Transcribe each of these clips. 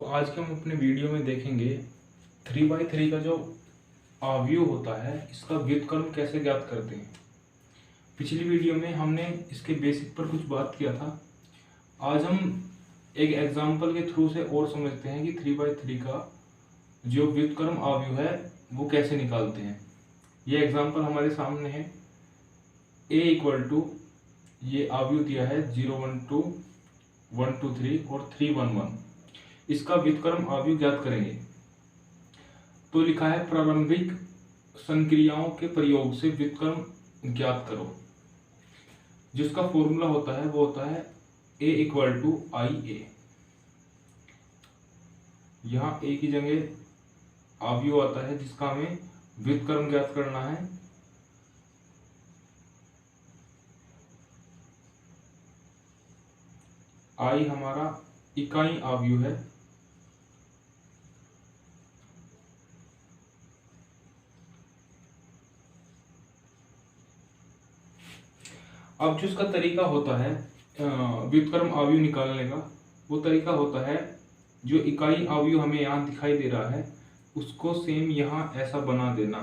तो आज के हम अपने वीडियो में देखेंगे 3/3 का जो अवयव होता है इसका व्युत्क्रम कैसे ज्ञात करते हैं। पिछली वीडियो में हमने इसके बेसिक पर कुछ बात किया था। आज हम एक एग्जाम्पल के थ्रू से और समझते हैं कि 3/3 का जो व्युत्क्रम अवयव है वो कैसे निकालते हैं। ये एग्जाम्पल हमारे सामने है। a इक्वल टू ये अवयव दिया है 0 1 2 1 2 3 और 3 1 1। इसका व्युत्क्रम अवयव ज्ञात करेंगे। तो लिखा है प्रारंभिक संक्रियाओं के प्रयोग से व्युत्क्रम ज्ञात करो। जिसका फॉर्मूला होता है वो होता है a इक्वल टू आई ए। यहाँ a की जगह अवयव आता है जिसका हमें व्युत्क्रम ज्ञात करना है। i हमारा इकाई अवयव है। अब जो इसका तरीका होता है व्युत्क्रम अवयव निकालने का, वो तरीका होता है जो इकाई अवयव हमें यहाँ दिखाई दे रहा है उसको सेम यहाँ ऐसा बना देना।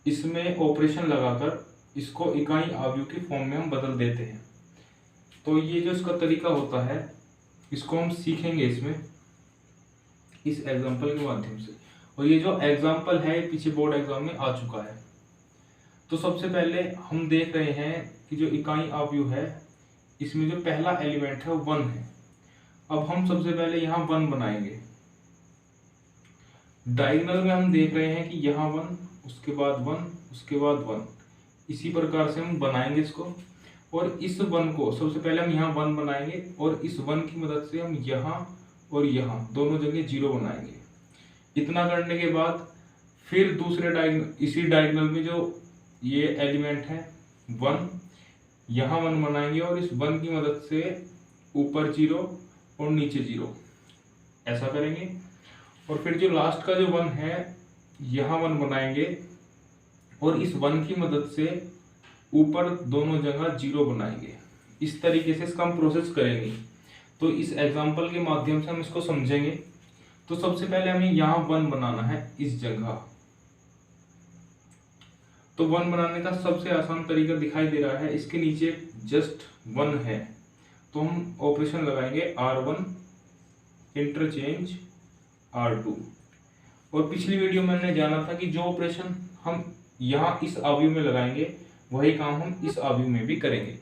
इसमें ऑपरेशन लगाकर इसको इकाई अवयव के फॉर्म में हम बदल देते हैं। तो ये जो इसका तरीका होता है इसको हम सीखेंगे इसमें इस एग्जाम्पल के माध्यम से। और ये जो एग्जाम्पल है पीछे बोर्ड एग्जाम में आ चुका है। तो सबसे पहले हम देख रहे हैं कि जो इकाई अवयव है इसमें जो पहला एलिमेंट है वो 1 है। अब हम सबसे पहले यहाँ 1 बनाएंगे। डायगोनल में हम देख रहे हैं कि यहाँ 1 उसके बाद 1 उसके बाद 1। इसी प्रकार से हम बनाएंगे इसको। और इस 1 को सबसे पहले हम यहाँ 1 बनाएंगे और इस 1 की मदद से हम यहाँ और यहाँ दोनों जगह 0 बनाएंगे। इतना करने के बाद फिर दूसरे डायगोनल इसी डायगोनल में जो ये एलिमेंट है 1 यहाँ 1 बनाएंगे और इस 1 की मदद से ऊपर 0 और नीचे 0 ऐसा करेंगे। और फिर जो लास्ट का जो 1 है यहाँ 1 बनाएंगे और इस 1 की मदद से ऊपर दोनों जगह 0 बनाएंगे। इस तरीके से इसका हम प्रोसेस करेंगे। तो इस एग्जाम्पल के माध्यम से हम इसको समझेंगे। तो सबसे पहले हमें यहाँ 1 बनाना है इस जगह। तो 1 बनाने का सबसे आसान तरीका दिखाई दे रहा है, इसके नीचे जस्ट 1 है। तो हम ऑपरेशन लगाएंगे R1 इंटरचेंज R2। और पिछली वीडियो में हमने जाना था कि जो ऑपरेशन हम यहाँ इस अवयव में लगाएंगे वही काम हम इस अवयव में भी करेंगे।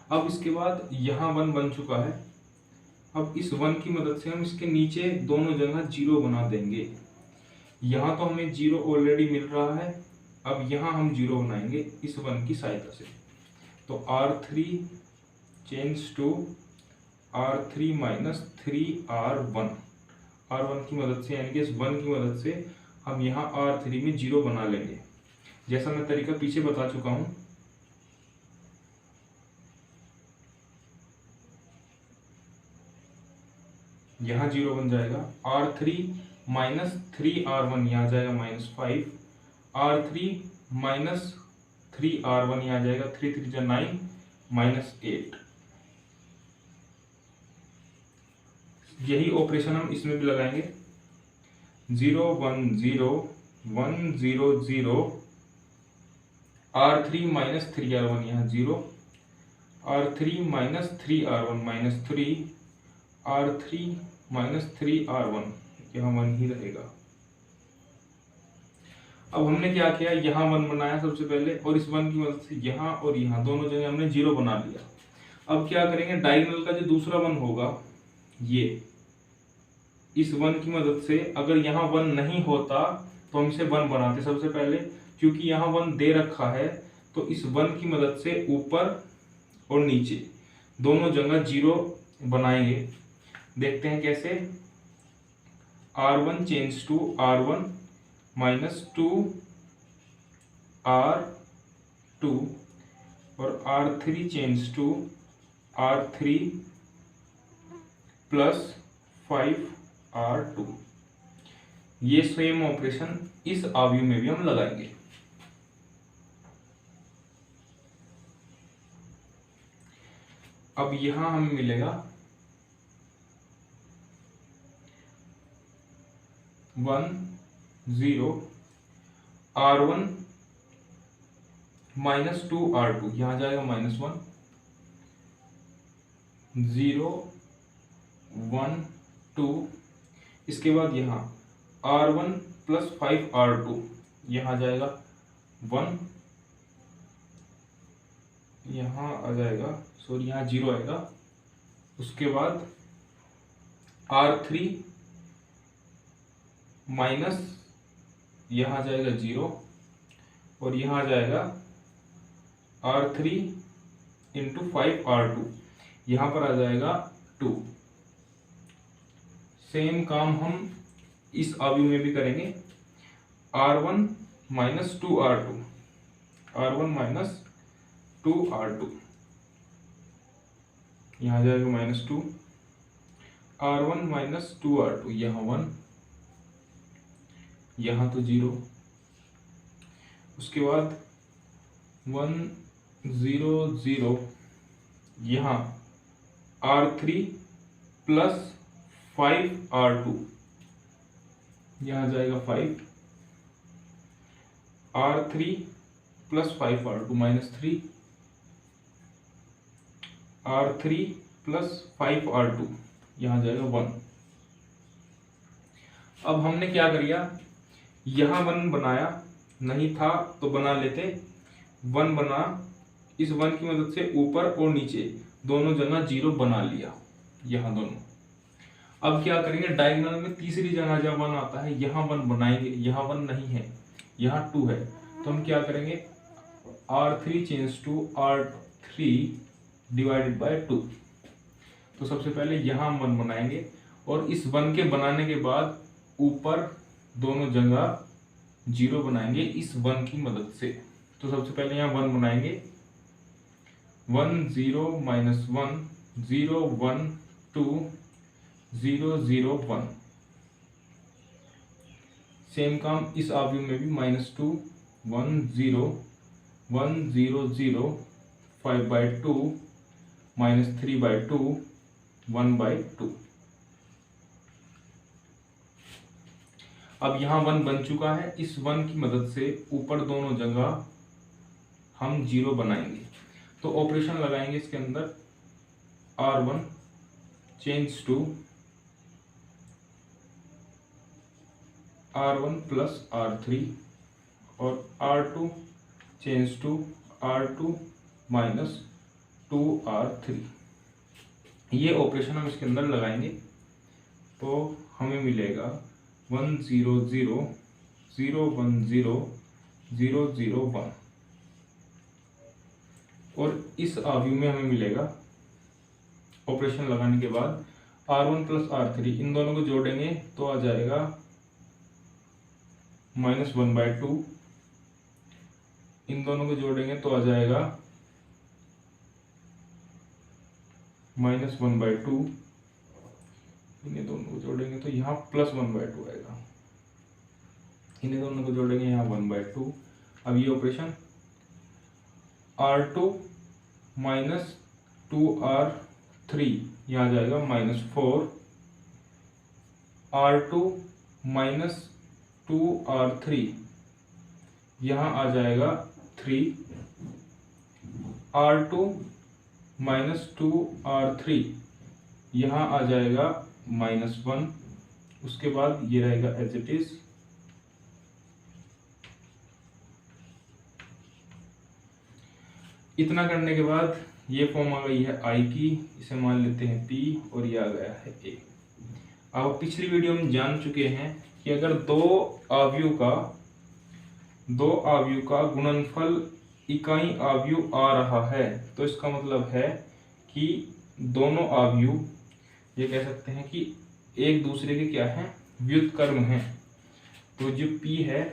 अब इसके बाद यहाँ 1 बन चुका है। अब इस 1 की मदद से हम इसके नीचे दोनों जगह 0 बना देंगे। यहाँ तो हमें 0 ऑलरेडी मिल रहा है। अब यहाँ हम 0 बनाएंगे इस 1 की सहायता से। तो R3 change to R3 minus 3R1। R1 की मदद से यानी कि इस 1 की मदद से हम यहाँ R3 में 0 बना लेंगे, जैसा मैं तरीका पीछे बता चुका हूँ। यहाँ 0 बन जाएगा। R3 माइनस 3R1 यहाँ जाएगा -5। R3 माइनस 3R1 यहाँ जाएगा 3 3 9 -8। यही ऑपरेशन हम इसमें भी लगाएंगे। 0 1 0 1 0 0 R3 माइनस 3R1 यहाँ 0। R3 minus 3R1 -3। R3 minus 3R1 यहाँ 1 ही रहेगा। अब हमने क्या किया, यहाँ 1 बनाया सबसे पहले और इस 1 की मदद से यहाँ और यहाँ दोनों जगह हमने 0 बना लिया। अब क्या करेंगे, डायगोनल का जो दूसरा 1 होगा ये इस 1 की मदद से, अगर यहाँ 1 नहीं होता तो हम इसे 1 बनाते सबसे पहले। क्योंकि यहाँ 1 दे रखा है तो इस 1 की मदद से ऊपर और नीचे दोनों जगह 0 बनाएंगे। देखते हैं कैसे। R1 change to R1 -2r2 और r3 change to r3 + 5r2। ये सेम ऑपरेशन इस अवयव में भी हम लगाएंगे। अब यहां हमें मिलेगा 1 0 r1 -2r2, यहां जाएगा -1 0 1 2। इसके बाद यहाँ r1 + 5r2, यहाँ जाएगा 1, यहाँ आ जाएगा, सॉरी यहाँ 0 आएगा। उसके बाद r3 माइनस, यहाँ जाएगा 0 और यहाँ आ जाएगा r3 × 5r2, यहाँ पर आ जाएगा 2। सेम काम हम इस अवयव में भी करेंगे। r1 - 2r2, r1 - 2r2, यहाँ जाएगा -2, r1 - 2r2, यहाँ 1, यहाँ तो 0। उसके बाद 1 0 0, यहाँ r3 + 5r2, यहाँ जाएगा 5, r3 + 5r2 -3, r3 + 5r2, यहाँ जाएगा 1। अब हमने क्या किया, यहाँ 1 बनाया नहीं था तो बना लेते, 1 बना, इस 1 की मदद से ऊपर और नीचे दोनों जगह 0 बना लिया, यहाँ दोनों। अब क्या करेंगे, डायगोनल में तीसरी जगह जब 1 आता है यहाँ 1 बनाएंगे, यहाँ 1 नहीं है, यहाँ 2 है, तो हम क्या करेंगे, r3 चेंज टू r3 / 2। तो सबसे पहले यहाँ हम 1 बनाएंगे और इस 1 के बनाने के बाद ऊपर दोनों जगह 0 बनाएंगे इस 1 की मदद से। तो सबसे पहले यहाँ 1 बनाएंगे, 1 0 -1 0 1 2 0 0 1। सेम काम इस अवयव में भी, -2 1 0 1 0 0 5/2 -3/2 1/2। अब यहाँ 1 बन चुका है, इस 1 की मदद से ऊपर दोनों जगह हम 0 बनाएंगे। तो ऑपरेशन लगाएंगे इसके अंदर, r1 change to r1 + r3 और r2 change to r2 - 2r3। ये ऑपरेशन हम इसके अंदर लगाएंगे तो हमें मिलेगा 1 0 0 0 1 0 0 0 1। और इस अवयव में हमें मिलेगा, ऑपरेशन लगाने के बाद r1 + r3, इन दोनों को जोड़ेंगे तो आ जाएगा -1/2, इन दोनों को जोड़ेंगे तो आ जाएगा -1/2, इन्हें दोनों को जोड़ेंगे तो यहाँ +1/2 आएगा, इन्हें दोनों को जोड़ेंगे यहाँ 1/2। अब ये ऑपरेशन r2 - 2r3, यहाँ जाएगा -4, r2 - 2r3, यहाँ आ जाएगा 3, r2 - 2r3, यहाँ आ जाएगा -1। उसके बाद ये रहेगा एज इट इज। इतना करने के बाद ये फॉर्म आ गई है I की, इसे मान लेते हैं P और ये आ गया है A। अब पिछली वीडियो में जान चुके हैं कि अगर दो अवयव का गुणनफल इकाई अवयव आ रहा है तो इसका मतलब है कि दोनों अवयव, ये कह सकते हैं कि एक दूसरे के क्या हैं, व्युत्क्रम हैं। तो जो P है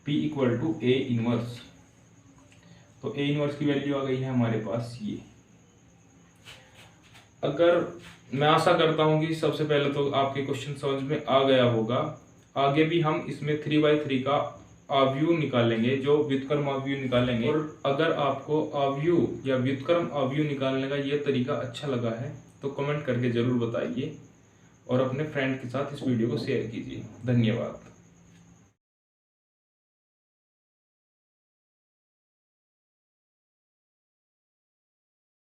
P equal to A inverse, तो A इनवर्स की वैल्यू आ गई है हमारे पास ये। अगर मैं आशा करता हूं कि सबसे पहले तो आपके क्वेश्चन समझ में आ गया होगा। आगे भी हम इसमें 3/3 का अवयव निकालेंगे, जो व्युत्क्रम अवयव निकालेंगे। और अगर आपको अवयव या व्युत्क्रम अवयव निकालने का ये तरीका अच्छा लगा है तो कमेंट करके जरूर बताइए और अपने फ्रेंड के साथ इस वीडियो को शेयर कीजिए। धन्यवाद।